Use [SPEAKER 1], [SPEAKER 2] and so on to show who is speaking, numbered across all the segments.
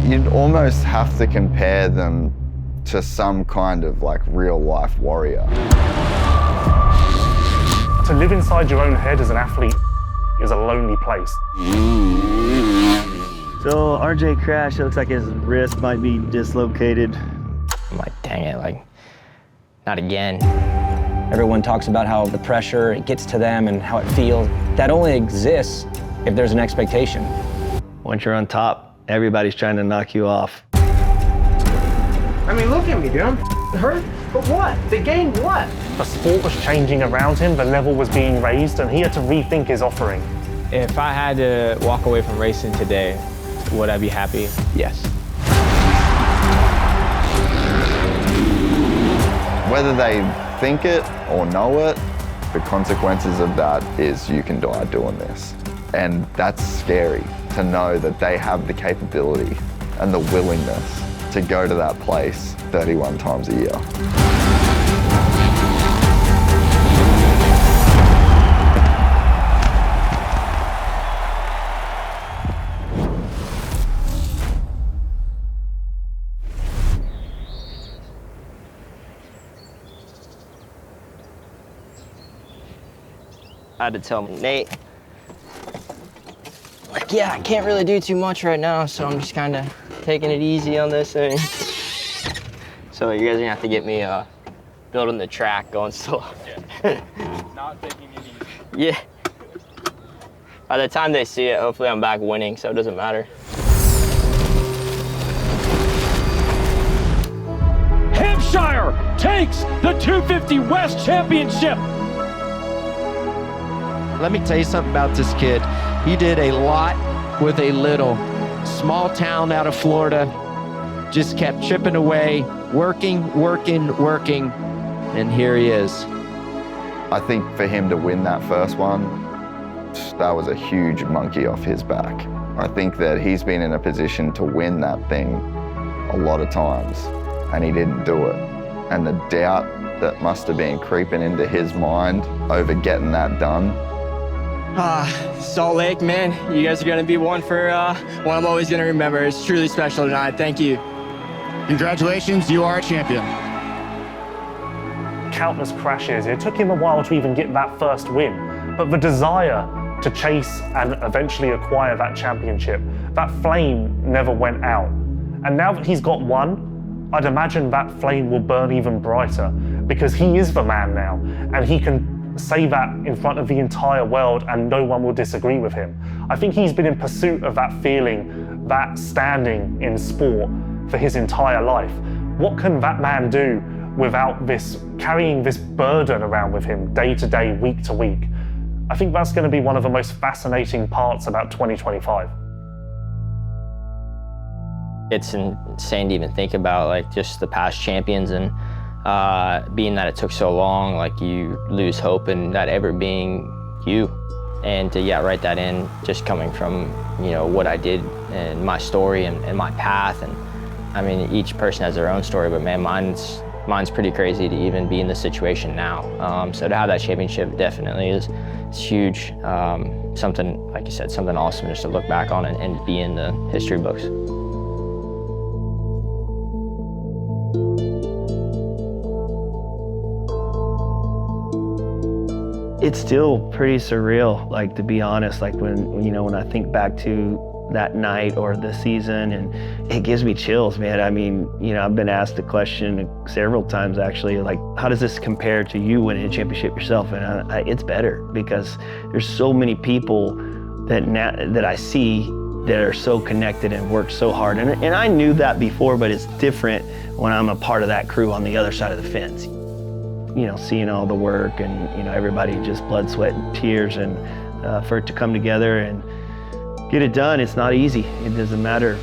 [SPEAKER 1] You'd almost have to compare them to some kind of like real life warrior.
[SPEAKER 2] To live inside your own head as an athlete is a lonely place.
[SPEAKER 3] So RJ crashed, it looks like his wrist might be dislocated.
[SPEAKER 4] I'm like, dang it, like, not again. Everyone talks about how the pressure, it gets to them and how it feels. That only exists if there's an expectation.
[SPEAKER 3] Once you're on top, everybody's trying to knock you off.
[SPEAKER 5] I mean, look at me, dude. I'm hurt, but what? To gain what?
[SPEAKER 2] The sport was changing around him, the level was being raised, and he had to rethink his offering.
[SPEAKER 6] If I had to walk away from racing today, would I be happy? Yes.
[SPEAKER 1] Whether they think it or know it, the consequences of that is you can die doing this. And that's scary, to know that they have the capability and the willingness to go to that place 31 times a year.
[SPEAKER 4] I had to tell Nate, like, yeah, I can't really do too much right now, so I'm just kind of taking it easy on this thing. So you guys are gonna have to get me building the track, going slow.
[SPEAKER 6] Yeah. Not taking it easy.
[SPEAKER 4] Yeah. By the time they see it, hopefully I'm back winning, so it doesn't matter.
[SPEAKER 7] Hampshire takes the 250 West Championship.
[SPEAKER 8] Let me tell you something about this kid. He did a lot with a little. Small town out of Florida, just kept chipping away, working, and here he is.
[SPEAKER 1] I think for him to win that first one, that was a huge monkey off his back. I think that he's been in a position to win that thing a lot of times, and he didn't do it. And the doubt that must have been creeping into his mind over getting that done.
[SPEAKER 4] Salt Lake, man, you guys are gonna be one I'm always gonna remember. It's truly special tonight. Thank you.
[SPEAKER 9] Congratulations, you are a champion.
[SPEAKER 2] Countless crashes. It took him a while to even get that first win, but the desire to chase and eventually acquire that championship, that flame never went out. And now that he's got one, I'd imagine that flame will burn even brighter, because he is the man now, and he can say that in front of the entire world and no one will disagree with him. I think he's been in pursuit of that feeling, that standing in sport for his entire life. What can that man do without carrying this burden around with him day to day, week to week? I think that's going to be one of the most fascinating parts about 2025.
[SPEAKER 4] It's insane to even think about, like, just the past champions, and being that it took so long, like, you lose hope in that ever being you. And to write that in, just coming from, what I did and my story and my path. And I mean, each person has their own story, but man, mine's pretty crazy to even be in this situation now. So to have that championship definitely is huge. Something, like you said, something awesome just to look back on and be in the history books.
[SPEAKER 3] It's still pretty surreal, like, to be honest, like when I think back to that night or the season, and it gives me chills, man. I mean, I've been asked the question several times actually, like, how does this compare to you winning a championship yourself? And it's better, because there's so many people that I see that are so connected and work so hard. And I knew that before, but it's different when I'm a part of that crew on the other side of the fence. Seeing all the work and, everybody just blood, sweat, and tears, and for it to come together and get it done, it's not easy. It doesn't matter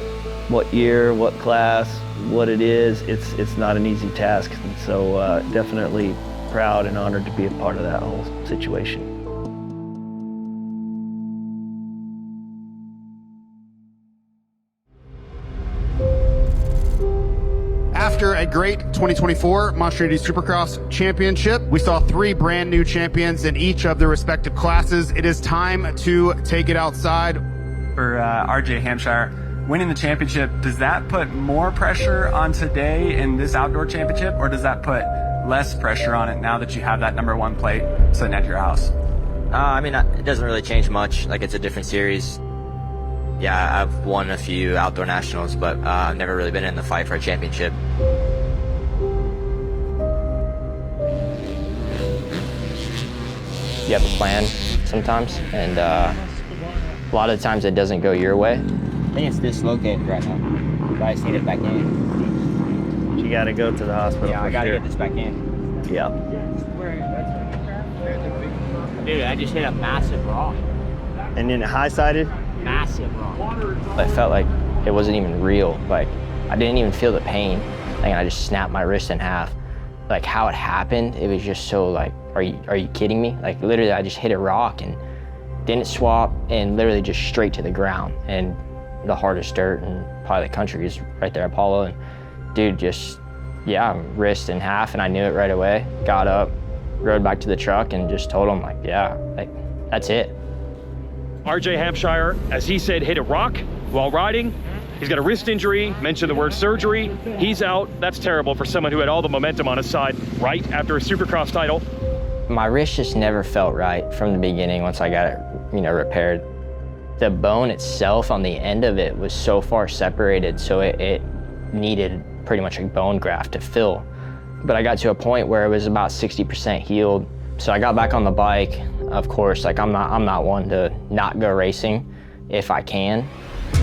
[SPEAKER 3] what year, what class, what it is, it's not an easy task. And so definitely proud and honored to be a part of that whole situation.
[SPEAKER 9] After a great 2024 Monster Energy Supercross Championship, we saw 3 brand new champions in each of their respective classes. It is time to take it outside.
[SPEAKER 10] For RJ Hampshire, winning the championship, does that put more pressure on today in this outdoor championship, or does that put less pressure on it now that you have that #1 plate sitting at your house?
[SPEAKER 4] I mean, it doesn't really change much. Like, it's a different series. Yeah, I've won a few outdoor nationals, but I've never really been in the fight for a championship. You have a plan sometimes, and a lot of the times it doesn't go your way. I think it's dislocated right now. But I see it back in.
[SPEAKER 3] You got to go to the hospital.
[SPEAKER 4] Yeah, I got to get this back in.
[SPEAKER 3] Yeah.
[SPEAKER 4] Dude, I just hit a massive rock.
[SPEAKER 3] And then high-sided?
[SPEAKER 4] Massive rock. I felt like it wasn't even real. Like, I didn't even feel the pain. Like, I just snapped my wrist in half. Like, how it happened, it was just so like, are you kidding me? Like, literally, I just hit a rock and didn't swap, and literally just straight to the ground. And the hardest dirt in probably the country is right there, Apollo. And dude, just, yeah, wrist in half, and I knew it right away. Got up, rode back to the truck, and just told him, like, yeah, like, that's it.
[SPEAKER 7] RJ Hampshire, as he said, hit a rock while riding. He's got a wrist injury, mentioned the word surgery. He's out. That's terrible for someone who had all the momentum on his side right after a Supercross title.
[SPEAKER 4] My wrist just never felt right from the beginning once I got it, repaired. The bone itself on the end of it was so far separated, so it needed pretty much a bone graft to fill. But I got to a point where it was about 60% healed. So I got back on the bike. Of course, like, I'm not one to not go racing if I can.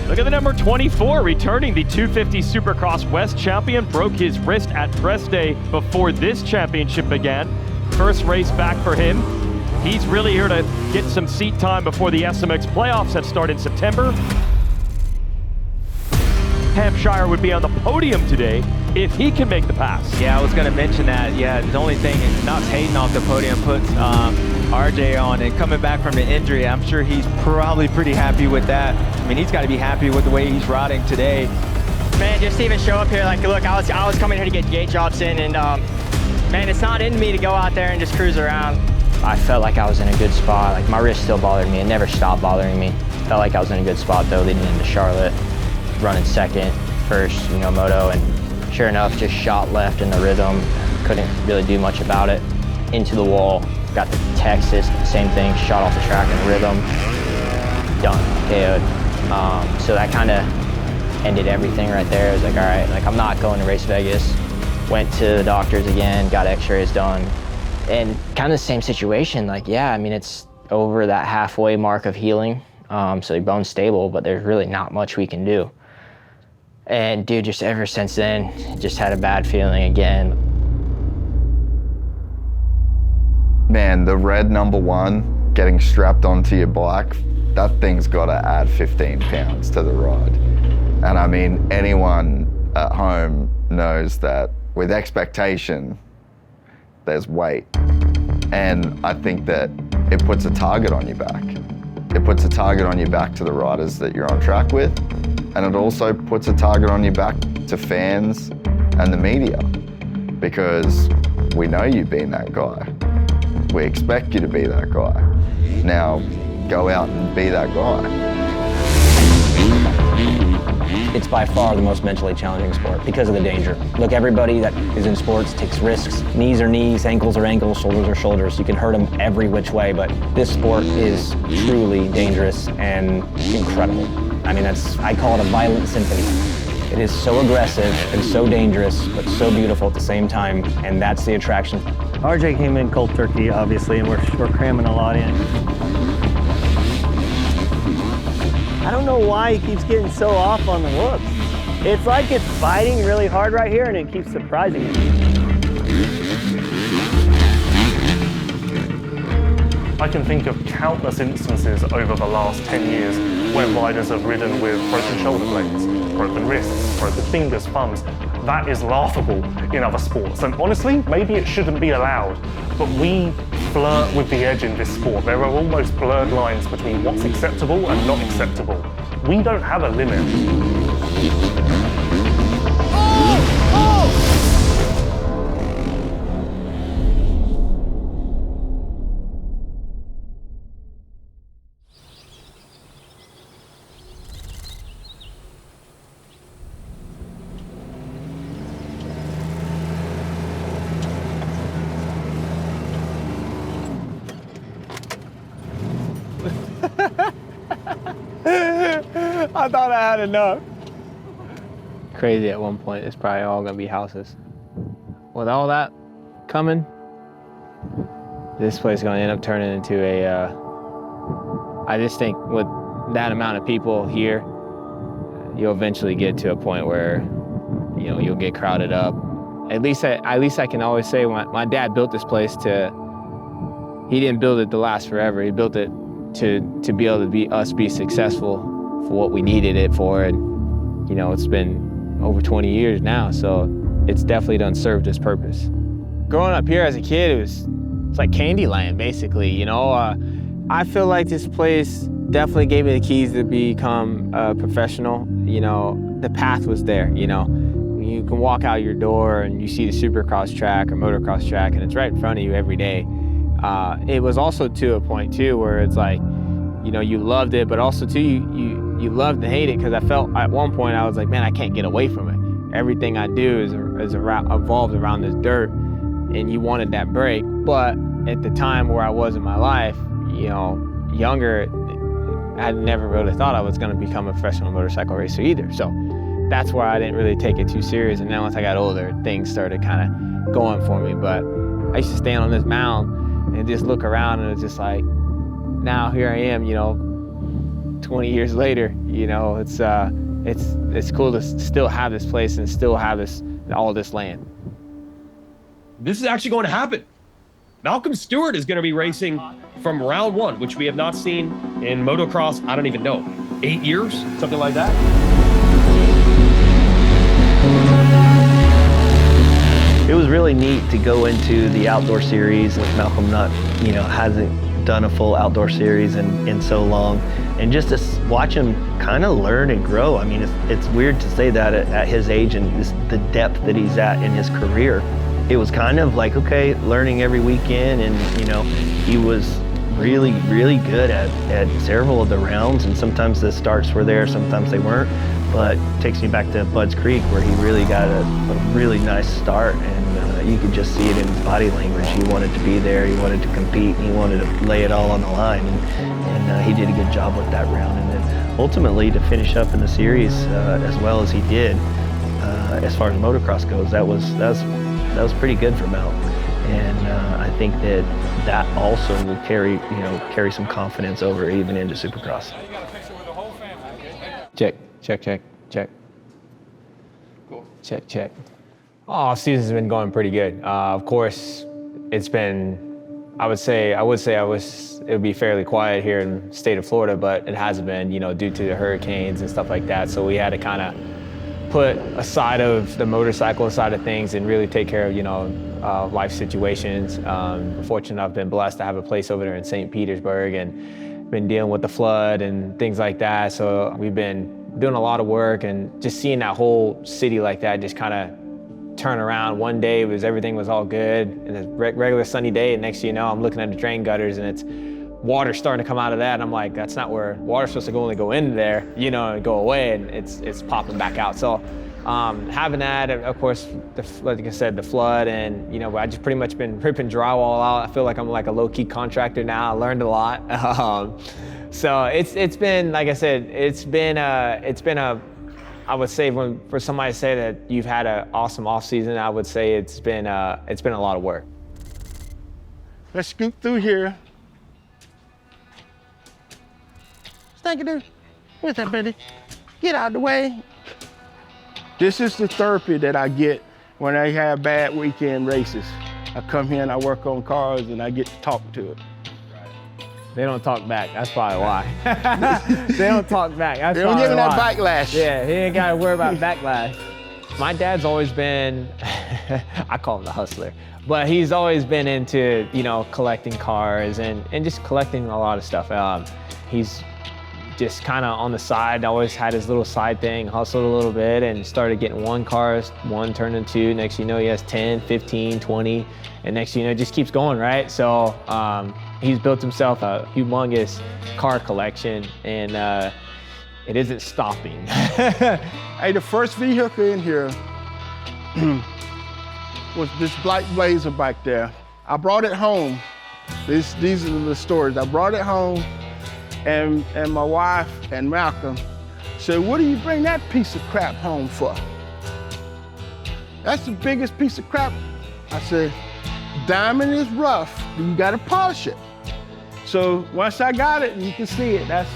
[SPEAKER 7] Look at the number 24, returning the 250 Supercross West champion, broke his wrist at press day before this championship began. First race back for him. He's really here to get some seat time before the SMX playoffs that start in September. Hampshire would be on the podium today if he can make the pass.
[SPEAKER 6] Yeah, I was going to mention that. Yeah, the only thing is not Hayden off the podium puts RJ on, and coming back from the injury, I'm sure he's probably pretty happy with that. I mean, he's got to be happy with the way he's riding today.
[SPEAKER 4] Man, just to even show up here, like, look, I was coming here to get gate drops in, and man, it's not in me to go out there and just cruise around. I felt like I was in a good spot. Like, my wrist still bothered me. It never stopped bothering me. Felt like I was in a good spot, though, leading into Charlotte. Running second, first, moto, and sure enough, just shot left in the rhythm. Couldn't really do much about it. Into the wall, got to Texas, same thing, shot off the track in rhythm. Done, KO'd. So that kind of ended everything right there. I was like, all right, like, I'm not going to race Vegas. Went to the doctors again, got x-rays done. And kind of the same situation, like, yeah, I mean, it's over that halfway mark of healing. So your bone's stable, but there's really not much we can do. And dude, just ever since then, just had a bad feeling again.
[SPEAKER 1] Man, the red #1 getting strapped onto your bike, that thing's got to add 15 pounds to the ride. And I mean, anyone at home knows that with expectation, there's weight. And I think that it puts a target on your back. It puts a target on your back to the riders that you're on track with. And it also puts a target on your back to fans and the media, because we know you've been that guy. We expect you to be that guy. Now, go out and be that guy.
[SPEAKER 11] It's by far the most mentally challenging sport because of the danger. Look, everybody that is in sports takes risks. Knees are knees, ankles are ankles, shoulders are shoulders. You can hurt them every which way, but this sport is truly dangerous and incredible. I mean, I call it a violent symphony. It is so aggressive and so dangerous, but so beautiful at the same time, and that's the attraction.
[SPEAKER 3] RJ came in cold turkey, obviously, and we're cramming a lot in. I don't know why he keeps getting so off on the whoops. It's like it's biting really hard right here, and it keeps surprising me.
[SPEAKER 2] I can think of countless instances over the last 10 years where riders have ridden with broken shoulder blades, broken wrists, broken fingers, thumbs. That is laughable in other sports. And honestly, maybe it shouldn't be allowed, but we flirt with the edge in this sport. There are almost blurred lines between what's acceptable and not acceptable. We don't have a limit.
[SPEAKER 6] I thought I had enough. Crazy at one point, it's probably all gonna be houses. With all that coming, this place is gonna end up turning into I just think with that amount of people here, you'll eventually get to a point where, you know, you'll get crowded up. At least I can always say my dad built this place he didn't build it to last forever. He built it to be able to be successful for what we needed it for. And, you know, it's been over 20 years now, so it's definitely done served its purpose. Growing up here as a kid, it's like Candyland, basically, you know. I feel like this place definitely gave me the keys to become a professional. You know, the path was there, you know. You can walk out your door and you see the Supercross track or motocross track, and it's right in front of you every day. It was also to a point too where it's like, you know, you loved it, but also too you loved and hate it, because I felt at one point I was like, man, I can't get away from it. Everything I do is evolved around this dirt, and you wanted that break. But at the time where I was in my life, you know, younger, I had never really thought I was going to become a professional motorcycle racer either. So that's why I didn't really take it too serious. And then once I got older, things started kind of going for me. But I used to stand on this mound and just look around, and it's just like, now here I am, you know, 20 years later, you know, it's cool to still have this place and still have all this land.
[SPEAKER 12] This is actually going to happen. Malcolm Stewart is going to be racing from round one, which we have not seen in motocross, I don't even know, 8 years, something like that.
[SPEAKER 3] It was really neat to go into the outdoor series, which Malcolm hasn't done a full outdoor series in so long, and just to watch him kind of learn and grow. I mean, it's weird to say that at his age and the depth that he's at in his career. It was kind of like, okay, learning every weekend, and, you know, he was really, really good at several of the rounds, and sometimes the starts were there, sometimes they weren't. But it takes me back to Bud's Creek, where he really got a really nice start, and you could just see it in his body language. He wanted to be there, he wanted to compete, and he wanted to lay it all on the line, and he did a good job with that round. And then ultimately to finish up in the series as well as he did, as far as motocross goes, that was pretty good for Mel. And I think that also will carry some confidence over even into Supercross.
[SPEAKER 6] Check. Cool. Check. Off season's been going pretty good. Of course, it's been, it would be fairly quiet here in the state of Florida, but it hasn't been, you know, due to the hurricanes and stuff like that. So we had to kind of put aside of the motorcycle side of things and really take care of, you know, life situations. Fortunately, I've been blessed to have a place over there in St. Petersburg, and been dealing with the flood and things like that. So we've been doing a lot of work, and just seeing that whole city like that just kind of turn around. One day everything was all good, and a regular sunny day, and next thing you know, I'm looking at the drain gutters and it's water starting to come out of that, and I'm like, that's not where water's supposed to only go in there, you know, and go away, and it's popping back out. So having that, of course, like I said, the flood, and, you know, I just pretty much been ripping drywall out. I feel like I'm like a low-key contractor now. I learned a lot. So it's been, like I said, it's been a, I would say, for somebody to say that you've had an awesome off season, I would say it's been a lot of work.
[SPEAKER 13] Let's scoot through here. Stanky-doo, where's that, buddy? Get out of the way. This is the therapy that I get when I have bad weekend races. I come here and I work on cars, and I get to talk to it.
[SPEAKER 6] They don't talk back. That's probably why. They don't talk back. That's
[SPEAKER 13] they don't give
[SPEAKER 6] probably
[SPEAKER 13] him that
[SPEAKER 6] why.
[SPEAKER 13] backlash.
[SPEAKER 6] Yeah, he ain't got to worry about backlash. My dad's always been, I call him the hustler, but he's always been into, you know, collecting cars and just collecting a lot of stuff. He's just kind of on the side, always had his little side thing, hustled a little bit, and started getting one turned into two. Next thing you know, he has 10, 15, 20, and next thing you know, it just keeps going, right? So he's built himself a humongous car collection, and it isn't stopping.
[SPEAKER 13] Hey, the first vehicle in here was this black Blazer back there. I brought it home. These are the stories. I brought it home, and my wife and Malcolm said, what do you bring that piece of crap home for? That's the biggest piece of crap. I said, diamond is rough, you gotta polish it. So once I got it, and you can see it, that's,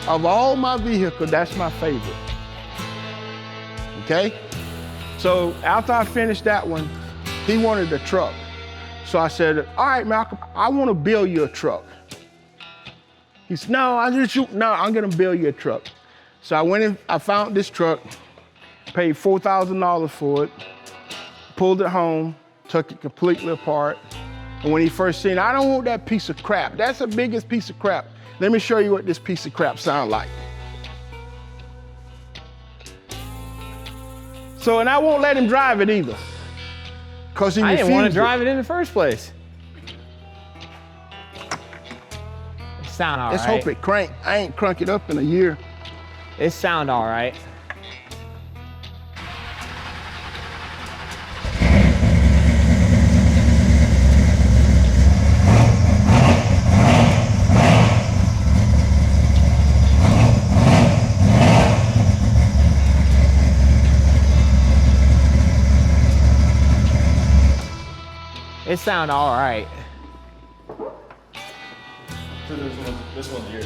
[SPEAKER 13] of all my vehicles, that's my favorite. Okay? So after I finished that one, he wanted a truck. So I said, all right, Malcolm, I want to build you a truck. He said, no, I'm gonna build you a truck. So I went in, I found this truck, paid $4,000 for it, pulled it home, took it completely apart. And when he first seen it, I don't want that piece of crap. That's the biggest piece of crap. Let me show you what this piece of crap sounds like. So, and I won't let him drive it either. Because he refused.
[SPEAKER 5] I didn't want to drive it in the first place. It sound all right.
[SPEAKER 13] Let's hope it crank. I ain't crunk it up in a year.
[SPEAKER 5] It sound all right. It sound all right.
[SPEAKER 12] So this one's yours.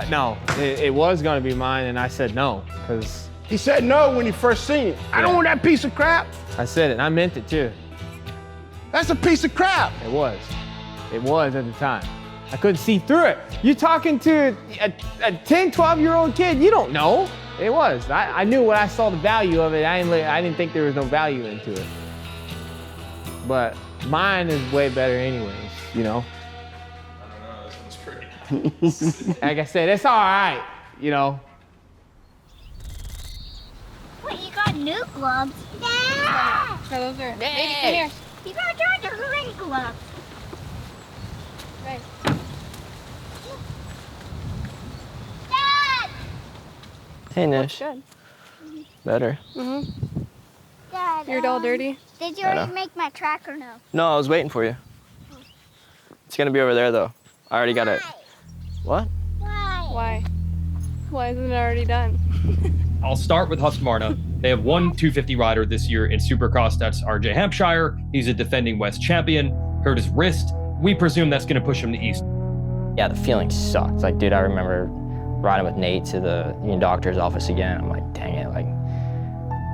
[SPEAKER 5] No, it was gonna be mine, and I said no, because
[SPEAKER 13] he said no when he first seen it. I don't want that piece of crap.
[SPEAKER 5] I said it, and I meant it too.
[SPEAKER 13] That's a piece of crap.
[SPEAKER 5] It was. It was at the time. I couldn't see through it. You talking to a 10, 12-year-old kid, you don't know. It was. I knew when I saw the value of it, I didn't think there was no value into it. But mine is way better anyways, you know?
[SPEAKER 12] I don't know, this one's pretty.
[SPEAKER 5] Like I said, it's all right, you know?
[SPEAKER 14] Wait, you got new gloves? Yeah! So those are, baby, come here. You got your green gloves. Right. Dad!
[SPEAKER 4] Hey, Nish.
[SPEAKER 14] Good.
[SPEAKER 4] Better.
[SPEAKER 14] Mm-hmm. Dad,
[SPEAKER 15] You're all dirty?
[SPEAKER 14] Did you already make my track or no?
[SPEAKER 4] No, I was waiting for you. It's gonna be over there though. I already got it. What?
[SPEAKER 15] Why? Why isn't it already done?
[SPEAKER 12] I'll start with Husqvarna. They have one 250 rider this year in Supercross. That's RJ Hampshire. He's a defending West champion. Hurt his wrist. We presume that's gonna push him to East.
[SPEAKER 4] Yeah, the feeling sucked. Like, dude, I remember riding with Nate to the doctor's office again. I'm like, dang it, like,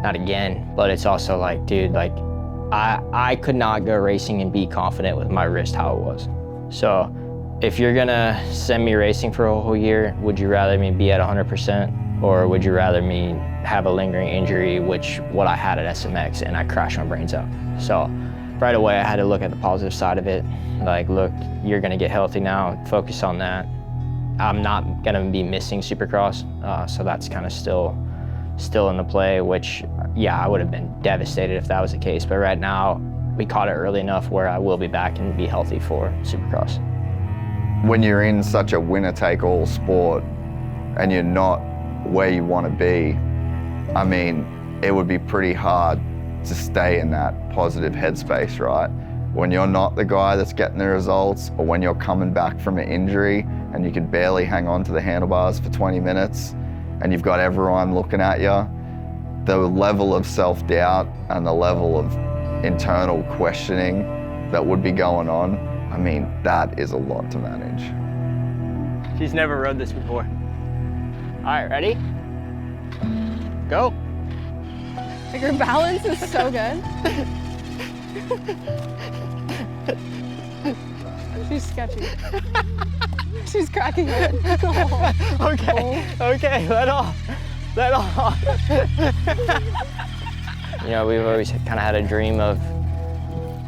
[SPEAKER 4] not again. But it's also like, dude, like, I could not go racing and be confident with my wrist how it was. So if you're gonna send me racing for a whole year, would you rather me be at 100%, or would you rather me have a lingering injury, which what I had at SMX, and I crashed my brains out? So right away I had to look at the positive side of it. Like, look, you're gonna get healthy now, focus on that. I'm not gonna be missing Supercross, so that's kind of still in the play, which, yeah, I would have been devastated if that was the case. But right now, we caught it early enough where I will be back and be healthy for Supercross.
[SPEAKER 1] When you're in such a winner-take-all sport and you're not where you want to be, I mean, it would be pretty hard to stay in that positive headspace, right? When you're not the guy that's getting the results, or when you're coming back from an injury and you can barely hang on to the handlebars for 20 minutes, and you've got everyone looking at you, the level of self-doubt and the level of internal questioning that would be going on, I mean, that is a lot to manage.
[SPEAKER 4] She's never rode this before. All right, ready? Go.
[SPEAKER 15] Like, your balance is so good. She's sketchy. She's cracking it. Oh.
[SPEAKER 4] Okay, let off. You know, we've always kind of had a dream of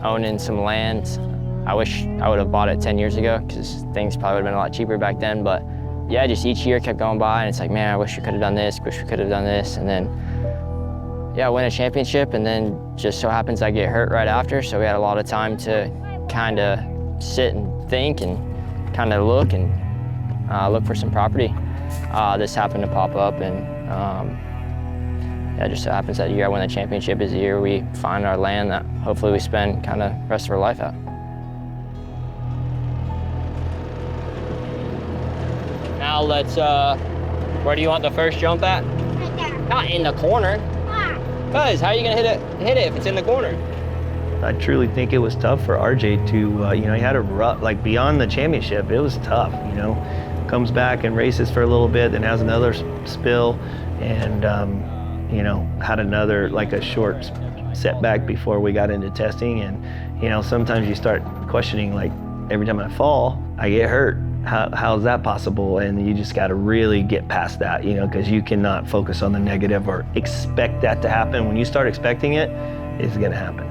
[SPEAKER 4] owning some land. I wish I would have bought it 10 years ago, because things probably would have been a lot cheaper back then. But yeah, just each year kept going by, and it's like, man, I wish we could have done this, wish we could have done this. And then, yeah, win a championship, and then just so happens I get hurt right after. So we had a lot of time to kind of sit and think and kind of look look for some property. This happened to pop up, and yeah, it just so happens that the year I win the championship is the year we find our land that hopefully we spend kind of the rest of our life at. Now let's Where do you want the first jump at?
[SPEAKER 14] Right there.
[SPEAKER 4] Not in the corner.
[SPEAKER 14] Why?
[SPEAKER 4] Cause how are you gonna hit it if it's in the corner?
[SPEAKER 3] I truly think it was tough for RJ to, you know, he had a rough, like beyond the championship, it was tough, you know. Comes back and races for a little bit, then has another spill, and, you know, had another, like a short setback before we got into testing. And, you know, sometimes you start questioning, like, every time I fall, I get hurt. How is that possible? And you just got to really get past that, you know, because you cannot focus on the negative or expect that to happen. When you start expecting it, it's going to happen.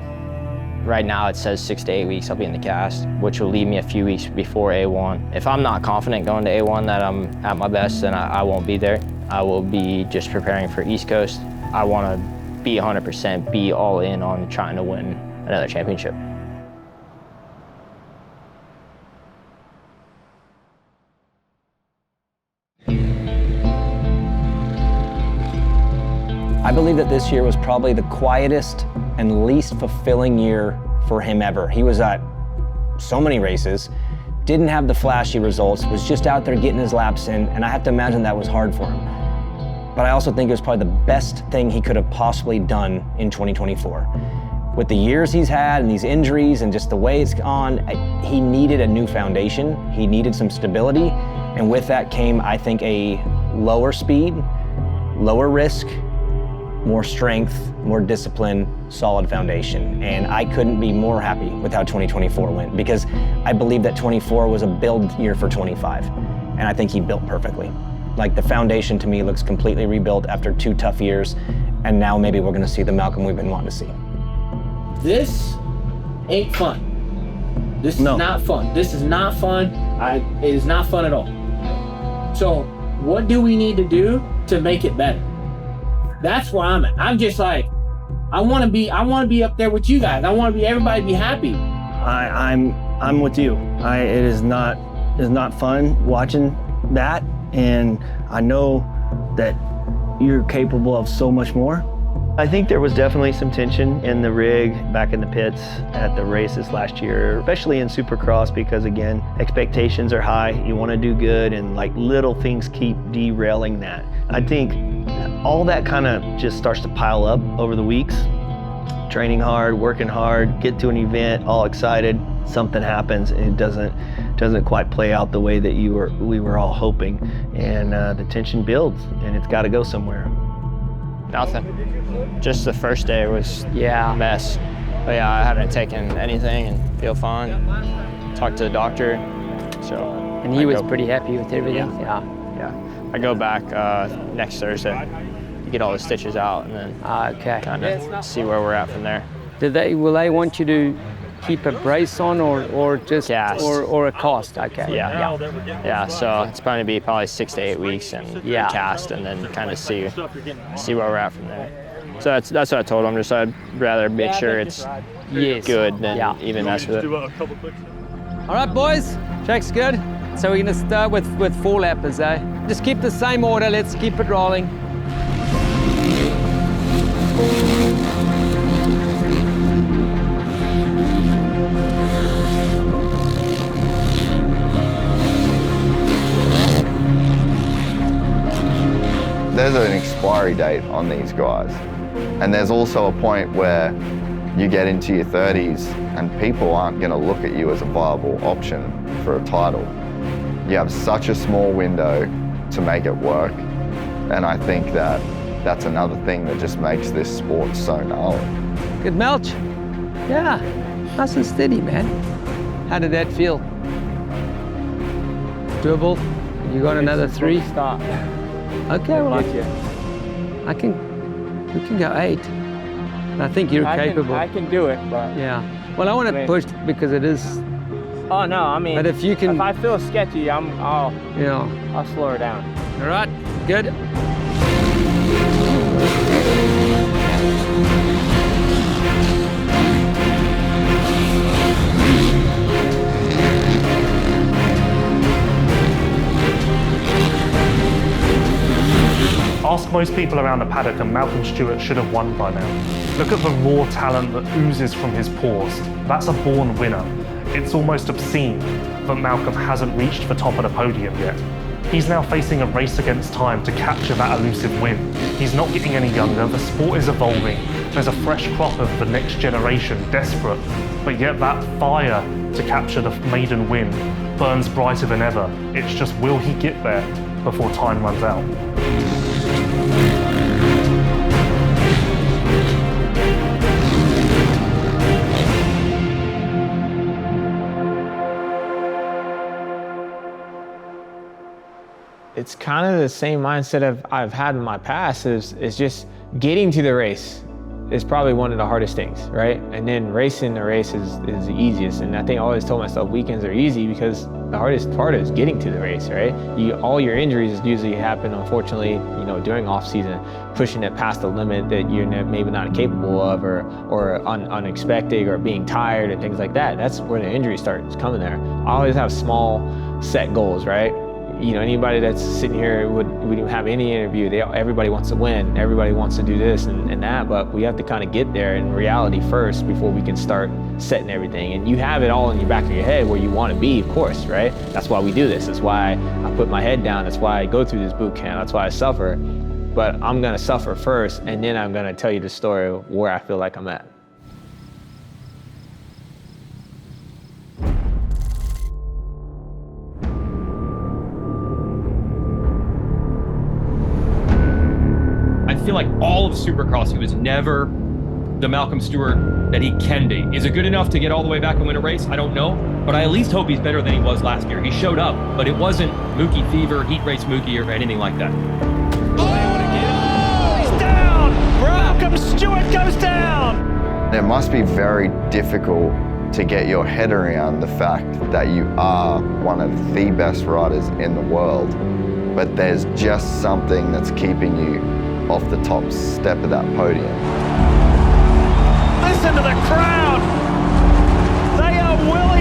[SPEAKER 4] Right now it says 6 to 8 weeks I'll be in the cast, which will leave me a few weeks before A1. If I'm not confident going to A1 that I'm at my best, then I won't be there. I will be just preparing for East Coast. I want to be 100%, be all in on trying to win another championship.
[SPEAKER 11] I believe that this year was probably the quietest and least fulfilling year for him ever. He was at so many races, didn't have the flashy results, was just out there getting his laps in, and I have to imagine that was hard for him. But I also think it was probably the best thing he could have possibly done in 2024. With the years he's had and these injuries and just the way it's gone, he needed a new foundation. He needed some stability, and with that came, I think, a lower speed, lower risk, more strength, more discipline, solid foundation. And I couldn't be more happy with how 2024 went, because I believe that 24 was a build year for 25. And I think he built perfectly. Like, the foundation to me looks completely rebuilt after 2 tough years. And now maybe we're gonna see the Malcolm we've been wanting to see.
[SPEAKER 5] This ain't fun. This is not fun. This is not fun. It is not fun at all. So what do we need to do to make it better? That's where I'm at. I'm just like, I want to be up there with you guys. I want to be everybody be happy.
[SPEAKER 3] I'm with you. It is not fun watching that, and I know that you're capable of so much more. I think there was definitely some tension in the rig back in the pits at the races last year, especially in Supercross, because again, expectations are high. You want to do good, and like little things keep derailing that. I think all that kind of just starts to pile up over the weeks. Training hard, working hard, get to an event, all excited, something happens and it doesn't quite play out the way that we were all hoping, and the tension builds, and it's got to go somewhere.
[SPEAKER 4] Nothing. Just the first day was a mess. But yeah, I hadn't taken anything and feel fine. Talked to the doctor, so.
[SPEAKER 16] And he was pretty happy with everything. Yeah.
[SPEAKER 4] I go back next Thursday to get all the stitches out, and then kind of see where we're at from there.
[SPEAKER 16] Will they want you to keep a brace on, or just
[SPEAKER 4] cast,
[SPEAKER 16] or a cast? Okay.
[SPEAKER 4] Yeah. So it's going to be probably 6 to 8 weeks and cast, and then kind of see where we're at from there. So that's what I told him. Just I'd rather make sure it's good than even mess with it.
[SPEAKER 16] All right, boys. Track's good. So we're going to start with 4 lappers, eh? Just keep the same order. Let's keep it rolling.
[SPEAKER 1] There's an expiry date on these guys. And there's also a point where you get into your 30s and people aren't going to look at you as a viable option for a title. You have such a small window to make it work. And I think that that's another thing that just makes this sport so gnarly.
[SPEAKER 16] Good mulch. Yeah, nice and steady, man. How did that feel? Doable? You got another 3?
[SPEAKER 5] Stop.
[SPEAKER 16] Okay, well, we can go 8. I think you're capable.
[SPEAKER 5] I can do it, but.
[SPEAKER 16] Yeah. Well, I want to push because it is.
[SPEAKER 5] Oh no, I mean.
[SPEAKER 16] But if you can.
[SPEAKER 5] If I feel sketchy, I'll slow her down.
[SPEAKER 16] All right. Good.
[SPEAKER 2] Ask most people around the paddock and Malcolm Stewart should have won by now. Look at the raw talent that oozes from his pores. That's a born winner. It's almost obscene that Malcolm hasn't reached the top of the podium yet. He's now facing a race against time to capture that elusive win. He's not getting any younger, the sport is evolving, there's a fresh crop of the next generation desperate, but yet that fire to capture the maiden win burns brighter than ever. It's just, will he get there before time runs out?
[SPEAKER 5] It's kind of the same mindset I've had in my past is just getting to the race is probably one of the hardest things, right? And then racing the race is the easiest. And I think I always told myself weekends are easy because the hardest part is getting to the race, right? All your injuries usually happen, unfortunately, during off season, pushing it past the limit that you're maybe not capable of or unexpected or being tired and things like that. That's where the injuries start coming there. I always have small set goals, right? Anybody that's sitting here we don't have any interview. Everybody wants to win. Everybody wants to do this and that, but we have to kind of get there in reality first before we can start setting everything. And you have it all in your back of your head where you want to be, of course, right? That's why we do this. That's why I put my head down. That's why I go through this boot camp. That's why I suffer. But I'm gonna suffer first, and then I'm gonna tell you the story of where I feel like I'm at.
[SPEAKER 12] I feel like all of Supercross, he was never the Malcolm Stewart that he can be. Is it good enough to get all the way back and win a race? I don't know, but I at least hope he's better than he was last year. He showed up, but it wasn't Mookie Fever, Heat Race Mookie, or anything like that.
[SPEAKER 7] Oh, he's down! Malcolm Stewart goes down!
[SPEAKER 1] It must be very difficult to get your head around the fact that you are one of the best riders in the world, but there's just something that's keeping you off the top step of that podium.
[SPEAKER 7] Listen to the crowd! They are willing